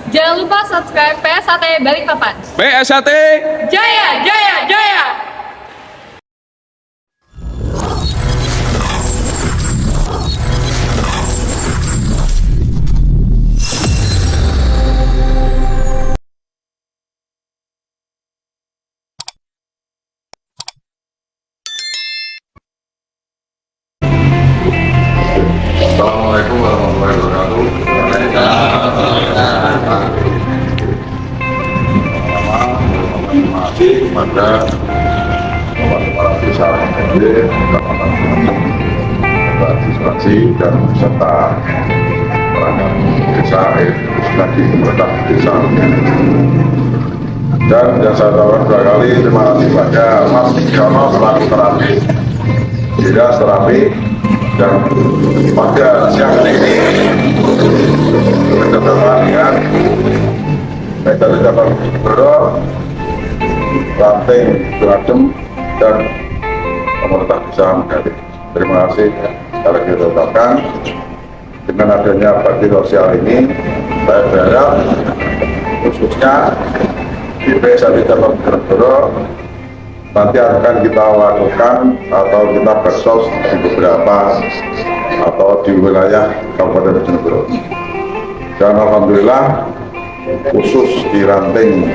Jangan lupa subscribe PSAT Balikpapan. PSAT Jaya, jaya, jaya! Assalamualaikum warahmatullahi wabarakatuh. Terima kasih kepada kepala desa Mende, administrasi dan peserta perangkat desa lagi pemerintah desa. Dan yang saya tawarkan dua kali, terima kasih pada Mas Yono selaku terapi, tidak terapi. Dan pada siang hari ini berkaitan dengan metode cabang Bro, ranting Bradem dan pemerintah desa Menggali. Terima kasih sekali lagi ucapkan. Dengan adanya bakti sosial ini, saya berharap khususnya di PSAT cabang Bro nanti akan kita lakukan atau kita bersos di beberapa atau di wilayah Kabupaten Bojonegoro. Dan alhamdulillah khusus di ranting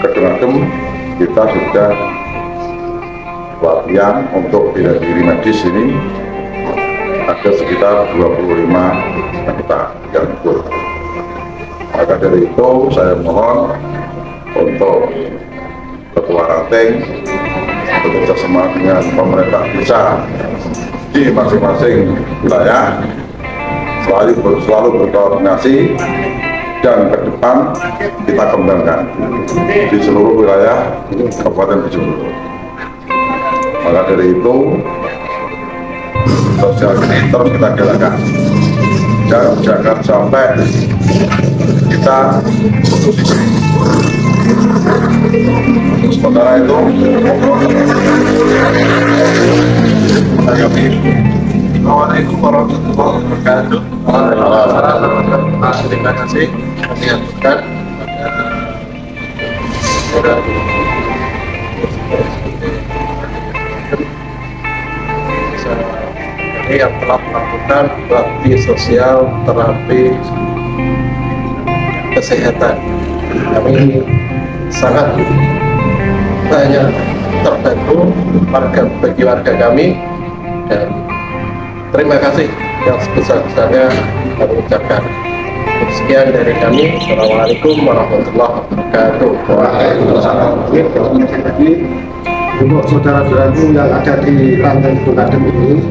Kedungadem kita sudah pelatihan untuk bela diri medis ini ada sekitar 25 anggota yang ikut. Maka dari itu saya mohon untuk Ketua Ranting bekerja sama dengan pemerintah desa di masing-masing wilayah selalu berkoordinasi dan ke depan kita kembangkan di seluruh wilayah Kabupaten Bojonegoro. Maka dari itu sosial ini terus kita galakan dan jangan sampai kita putus asa. Sementara itu, Assalamualaikum warahmatullahi wabarakatuh. Terima kasih kami aturkan kepada ini yang telah melakukan bakti sosial terapi kesehatan. Kami sangat banyak terbantu bagi warga kami dan terima kasih yang sebesar-besarnya kami ucapkan. Sekian dari kami. Assalamualaikum warahmatullahi wabarakatuh. Waalaikumsalam. Jadi untuk saudara-saudaraku yang ada di ranting Kedungadem ini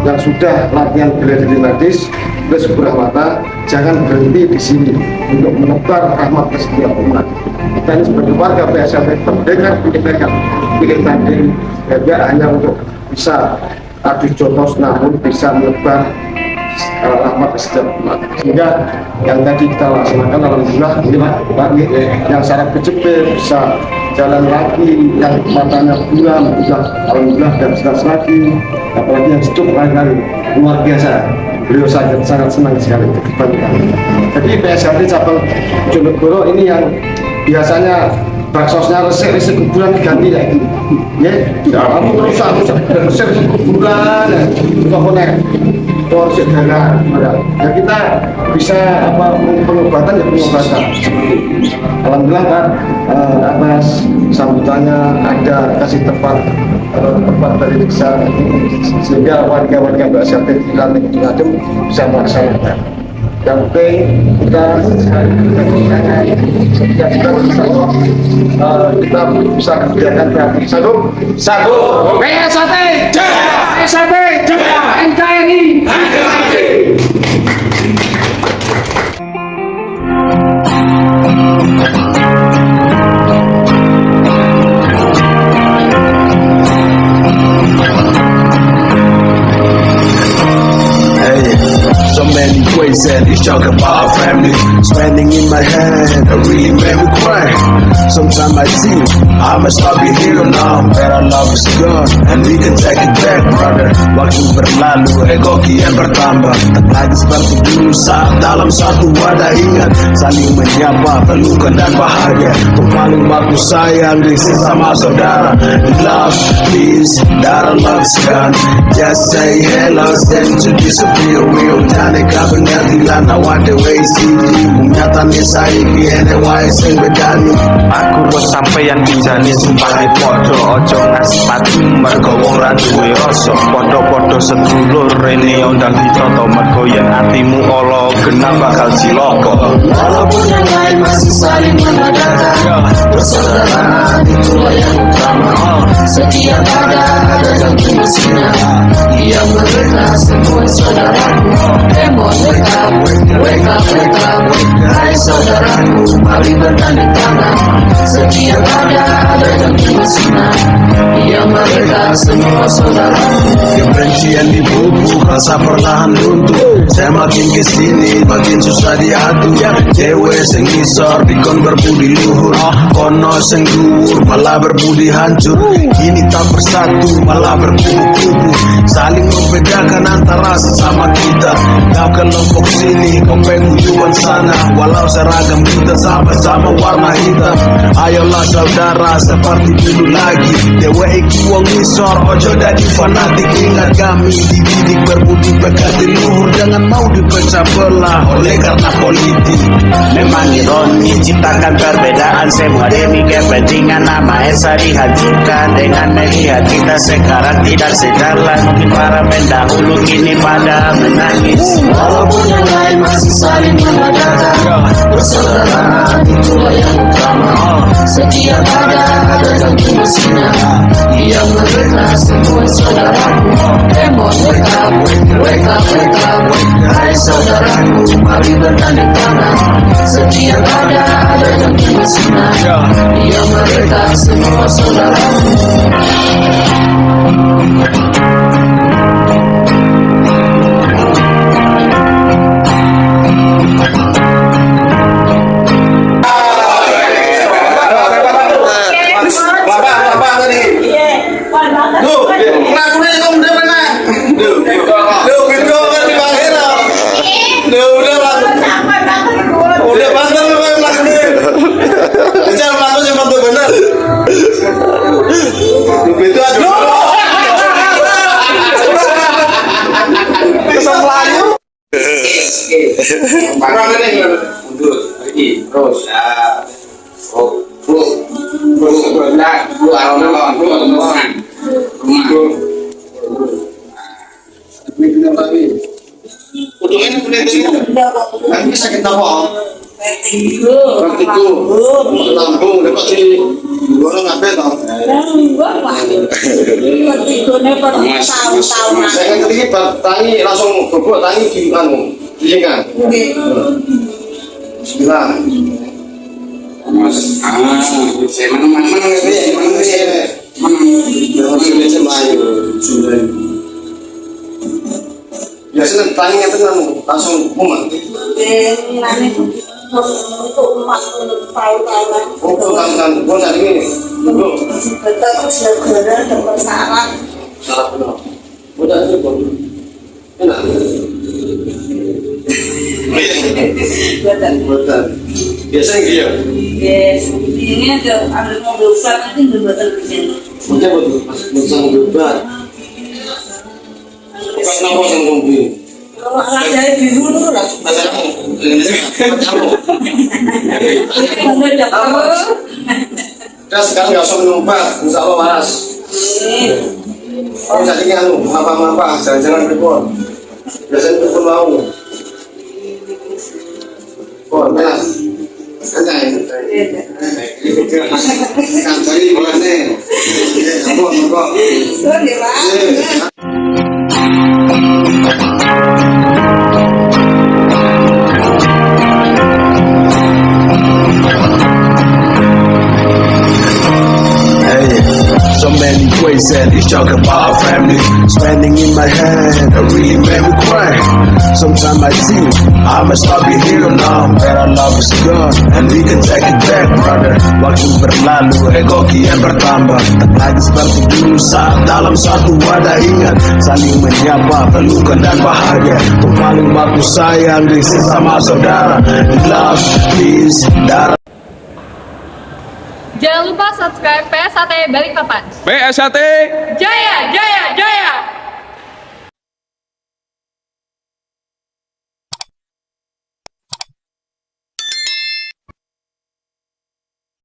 yang sudah latihan bela diri medis plus sebelah mata, jangan berhenti di sini untuk menebar rahmat ke setiap umat. Kita ini sebagai warga PSAT dengan pilih tanding tidak hanya untuk bisa adu jotos, namun bisa menebar rahmat ke setiap umat. Sehingga yang tadi kita laksanakan alhamdulillah inilah bagi yang saraf kejepit bisa jalan lagi, yang matanya buram juga alhamdulillah dan jelas lagi, apalagi yang stroke lain-lain luar biasa. Beliau sangat senang sekali dibantu. Jadi PSAT cabang Bojonegoro ini yang biasanya baksosnya resik kuburan diganti ya itu. Ya, aku rusak resik kuburan, pokoknya porsi darah. Ya kita bisa pengobatan ya pengobatan. Alhamdulillah Pak atas sambutannya ada kasih tempat dari desa sehingga warga-warga PSAT di ranting Kedungadem bisa melaksanakan. Yang penting kita bisa kerjakan berarti satu PSAT jaya, PSAT jaya, NKRI So many ways that always talk about our family. Spending in my hand, I really made me cry. Sometimes I think I must not be here now. That our love is gone, and we can take it back, brother. Waktu berlalu, ego kian bertambah. Tak lagi seperti dulu saat dalam satu wadah. Ingat, saling menyapa, pelukan dan bahagia. Yang paling bagus sayang di sesama saudara. Love, peace, that our love is gone. Just say hello, then to disappear. We udah kabengatilan awak dewe siji. Nyatane saiki ene wae sing bedani. Aku wis sampeyan dijani sumpahe padha aja ngasipati mergo wong ra duwe rasa. Padha-padha sedulur rene undang ditata mergo yen atimu ala genah bakal cilaka. Walaupun yang lain masih saling mengadang, persaudaraan itulah yang utama. Setiap ada yang bersinar, dia mereka semua saudaraku. Demon wake up, hai saudaraku, mari bertanding tangan. Setiap ada yang bersinar, dia mereka semua saudaraku. Kebencian dipupuk, rasa perlahan runtuh. Saya makin kesini, makin susah diatur. Dewe sing ngisor, dikon berbudi luhur. Kono sing dhuwur, malah berbudi hancur. Kini tak bersatu, malah berkubu-kubu. Saling membedakan antara sesama kita. Kau kelompok sini, kau penguyuan sana. Walau seragam kita sama-sama warna hitam. Ayolah saudara, seperti dulu lagi. Dewe iki wong ngisor, ojo dadi fanatik. Ingat kami dididik berbudi pekerti luhur. Jangan mau dipecah belah oleh karena politik. Memang ironi ciptakan perbedaan semua demi kepentingan nama Esa dihancurkan dengan melihat kita sekarang tidak sejalan. Mungkin para pendahulu kini pada menangis. Walaupun yang lain masih saling mengadang, persaudaraan itulah yang utama. Setiap ada yang bersinar, dia mereka semua saudaraku. Demon wake up, hai saudaraku, mari bertanding tangan. Setiap ada yang bersinar, dia mereka semua saudaraku. Nanti sakit apa? Vertigo, lambung, dapat di gorong apa tau? Saya kan ketika tangi langsung bobok tangi di anu, diingkan. Bismillah. Mas, saya mana biasanya tanya itu langsung kumat. Untuk emak tahu-tahuan. Untuk kan gua saat ini. Betul. Betul segera dapat saran. Salah benar. Udah sih bang. Enak. Betul. Biasanya dia. Yes, ini ada mobil besar nanti betul begini. Betul. Masuk mobil besar. Kenapa yang mobil? Kalau anak dari biru tuh lah. Kita sekarang nggak usah menumpak, insya Allah waras. Kalau jadi anu, apa-apa, jangan repot. Biasanya repot mau. Oh, benar. Santai. Santai mana? Apa? Sorry, Pak. So many ways face and he's talking about family. Spending in my hand, that really made me cry. Sometimes I think I must not be here now. That our love is gone and we can take it back, brother. Waktu berlalu, ego kian bertambah. Tak lagi seperti dulu saat dalam satu wadah. Ingat, saling menyapa, pelukan dan bahagia. Untuk paling baku sayang di sesama saudara. Love, peace, darah. Jangan lupa subscribe PSAT Balikpapan. PSAT Jaya, jaya!